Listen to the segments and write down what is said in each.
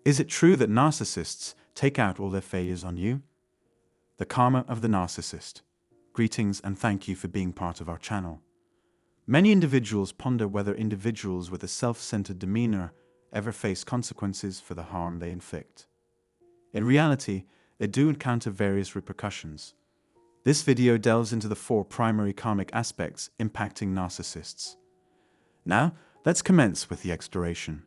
Is it true that narcissists take out all their failures on you? The karma of the narcissist. Greetings and thank you for being part of our channel. Many individuals ponder whether individuals with a self-centered demeanor ever face consequences for the harm they inflict. In reality, they do encounter various repercussions. This video delves into the 4 primary karmic aspects impacting narcissists. Now, let's commence with the exploration.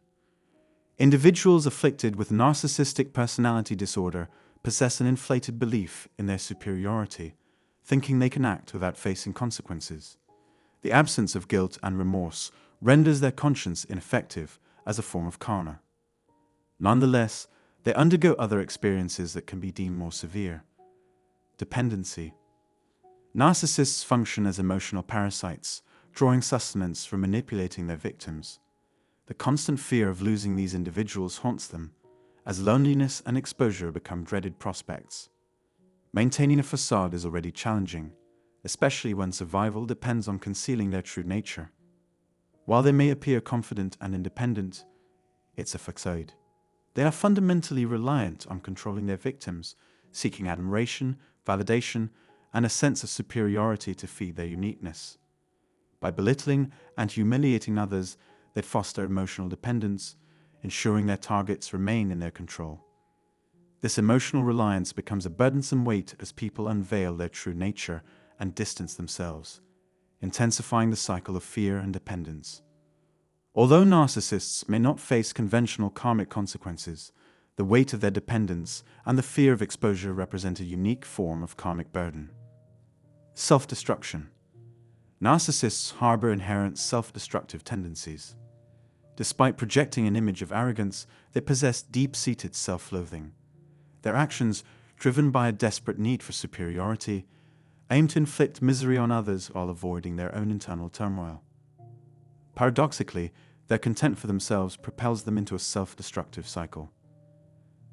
Individuals afflicted with narcissistic personality disorder possess an inflated belief in their superiority, thinking they can act without facing consequences. The absence of guilt and remorse renders their conscience ineffective as a form of karma. Nonetheless, they undergo other experiences that can be deemed more severe. Dependency. Narcissists function as emotional parasites, drawing sustenance from manipulating their victims. The constant fear of losing these individuals haunts them, as loneliness and exposure become dreaded prospects. Maintaining a facade is already challenging, especially when survival depends on concealing their true nature. While they may appear confident and independent, it's a facade. They are fundamentally reliant on controlling their victims, seeking admiration, validation, and a sense of superiority to feed their uniqueness. By belittling and humiliating others, they foster emotional dependence, ensuring their targets remain in their control. This emotional reliance becomes a burdensome weight as people unveil their true nature and distance themselves, intensifying the cycle of fear and dependence. Although narcissists may not face conventional karmic consequences, the weight of their dependence and the fear of exposure represent a unique form of karmic burden. Self-destruction. Narcissists harbor inherent self-destructive tendencies. Despite projecting an image of arrogance, they possess deep-seated self-loathing. Their actions, driven by a desperate need for superiority, aim to inflict misery on others while avoiding their own internal turmoil. Paradoxically, their contempt for themselves propels them into a self-destructive cycle.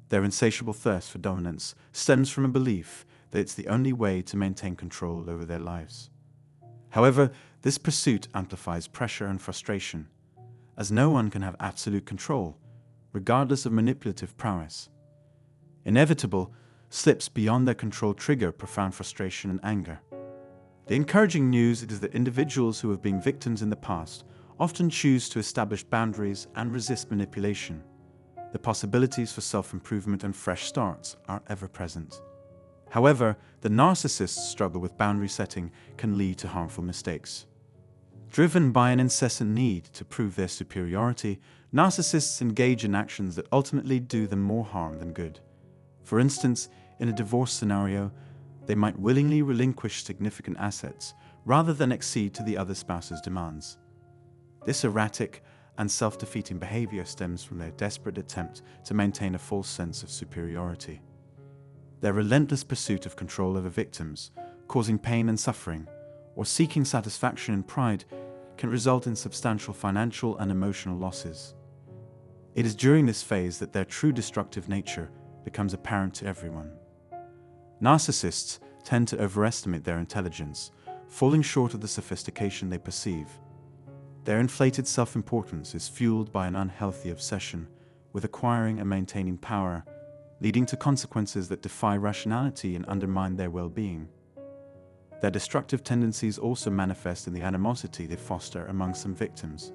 Their insatiable thirst for dominance stems from a belief that it's the only way to maintain control over their lives. However, this pursuit amplifies pressure and frustration, as no one can have absolute control, regardless of manipulative prowess. Inevitable slips beyond their control trigger profound frustration and anger. The encouraging news is that individuals who have been victims in the past often choose to establish boundaries and resist manipulation. The possibilities for self-improvement and fresh starts are ever present. However, the narcissist's struggle with boundary setting can lead to harmful mistakes. Driven by an incessant need to prove their superiority, narcissists engage in actions that ultimately do them more harm than good. For instance, in a divorce scenario, they might willingly relinquish significant assets rather than accede to the other spouse's demands. This erratic and self-defeating behavior stems from their desperate attempt to maintain a false sense of superiority. Their relentless pursuit of control over victims, causing pain and suffering, or seeking satisfaction and pride, can result in substantial financial and emotional losses. It is during this phase that their true destructive nature becomes apparent to everyone. Narcissists tend to overestimate their intelligence, falling short of the sophistication they perceive. Their inflated self-importance is fueled by an unhealthy obsession with acquiring and maintaining power, leading to consequences that defy rationality and undermine their well-being. Their destructive tendencies also manifest in the animosity they foster among some victims.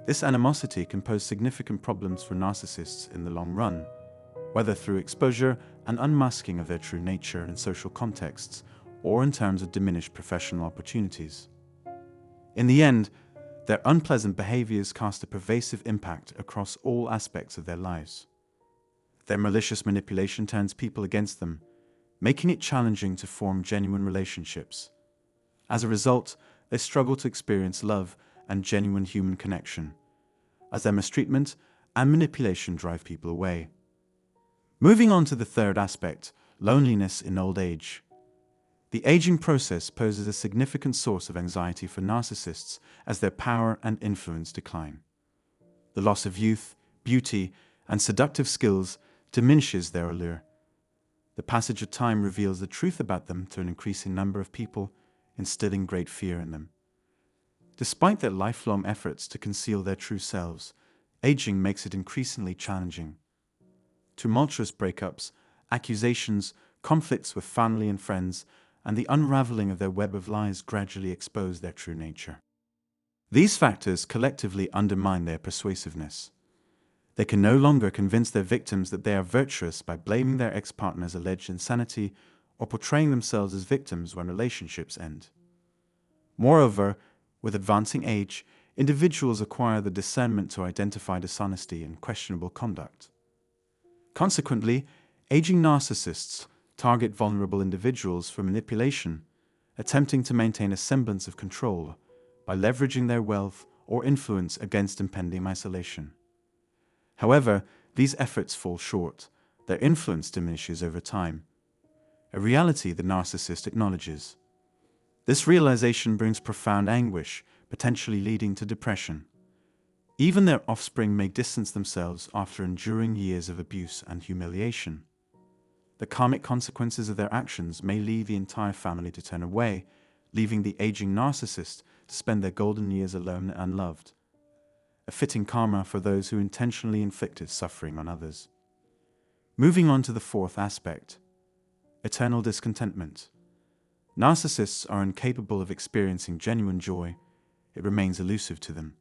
This animosity can pose significant problems for narcissists in the long run, whether through exposure and unmasking of their true nature in social contexts, or in terms of diminished professional opportunities. In the end, their unpleasant behaviors cast a pervasive impact across all aspects of their lives. Their malicious manipulation turns people against them, making it challenging to form genuine relationships. As a result, they struggle to experience love and genuine human connection, as their mistreatment and manipulation drive people away. Moving on to the third aspect, loneliness in old age. The aging process poses a significant source of anxiety for narcissists as their power and influence decline. The loss of youth, beauty, and seductive skills diminishes their allure. The passage of time reveals the truth about them to an increasing number of people, instilling great fear in them. Despite their lifelong efforts to conceal their true selves, aging makes it increasingly challenging. tumultuous breakups, accusations, conflicts with family and friends, and the unraveling of their web of lies gradually expose their true nature. These factors collectively undermine their persuasiveness. They can no longer convince their victims that they are virtuous by blaming their ex-partner's alleged insanity or portraying themselves as victims when relationships end. Moreover, with advancing age, individuals acquire the discernment to identify dishonesty and questionable conduct. Consequently, aging narcissists target vulnerable individuals for manipulation, attempting to maintain a semblance of control by leveraging their wealth or influence against impending isolation. However, these efforts fall short. Their influence diminishes over time, a reality the narcissist acknowledges. This realization brings profound anguish, potentially leading to depression. Even their offspring may distance themselves after enduring years of abuse and humiliation. The karmic consequences of their actions may lead the entire family to turn away, leaving the aging narcissist to spend their golden years alone and unloved. A fitting karma for those who intentionally inflicted suffering on others. Moving on to the fourth aspect, eternal discontentment. Narcissists are incapable of experiencing genuine joy. It remains elusive to them.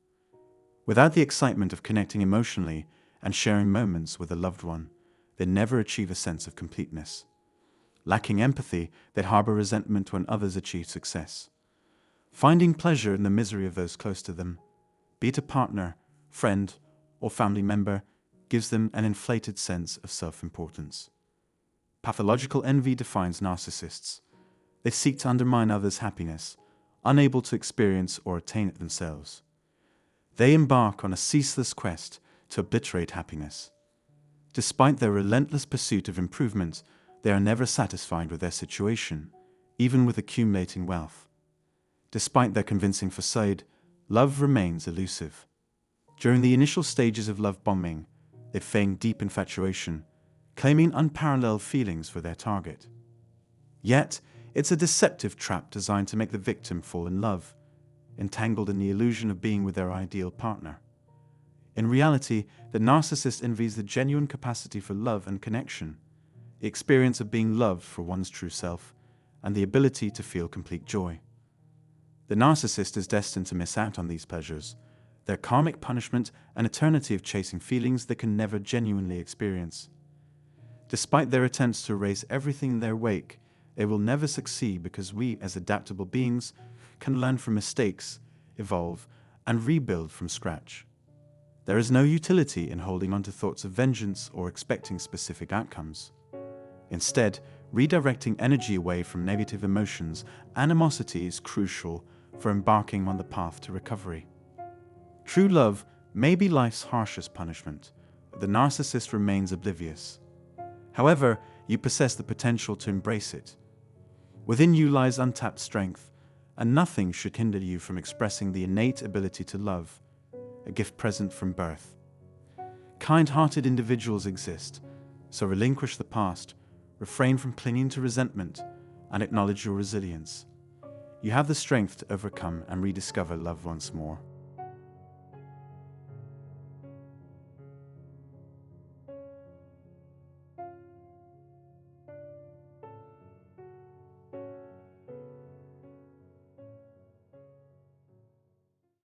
Without the excitement of connecting emotionally and sharing moments with a loved one, they never achieve a sense of completeness. Lacking empathy, they harbor resentment when others achieve success. Finding pleasure in the misery of those close to them, be it a partner, friend, or family member, gives them an inflated sense of self-importance. Pathological envy defines narcissists. They seek to undermine others' happiness, unable to experience or attain it themselves. They embark on a ceaseless quest to obliterate happiness. Despite their relentless pursuit of improvement, they are never satisfied with their situation, even with accumulating wealth. Despite their convincing facade, love remains elusive. During the initial stages of love bombing, they feign deep infatuation, claiming unparalleled feelings for their target. Yet, it's a deceptive trap designed to make the victim fall in love, entangled in the illusion of being with their ideal partner. In reality, the narcissist envies the genuine capacity for love and connection, the experience of being loved for one's true self, and the ability to feel complete joy. The narcissist is destined to miss out on these pleasures, their karmic punishment, an eternity of chasing feelings they can never genuinely experience. Despite their attempts to erase everything in their wake, they will never succeed because we, as adaptable beings, can learn from mistakes, evolve, and rebuild from scratch. There is no utility in holding on to thoughts of vengeance or expecting specific outcomes. Instead, redirecting energy away from negative emotions, animosity is crucial for embarking on the path to recovery. True love may be life's harshest punishment, but the narcissist remains oblivious. However, you possess the potential to embrace it. Within you lies untapped strength, and nothing should hinder you from expressing the innate ability to love, a gift present from birth. Kind-hearted individuals exist, so relinquish the past, refrain from clinging to resentment, and acknowledge your resilience. You have the strength to overcome and rediscover love once more.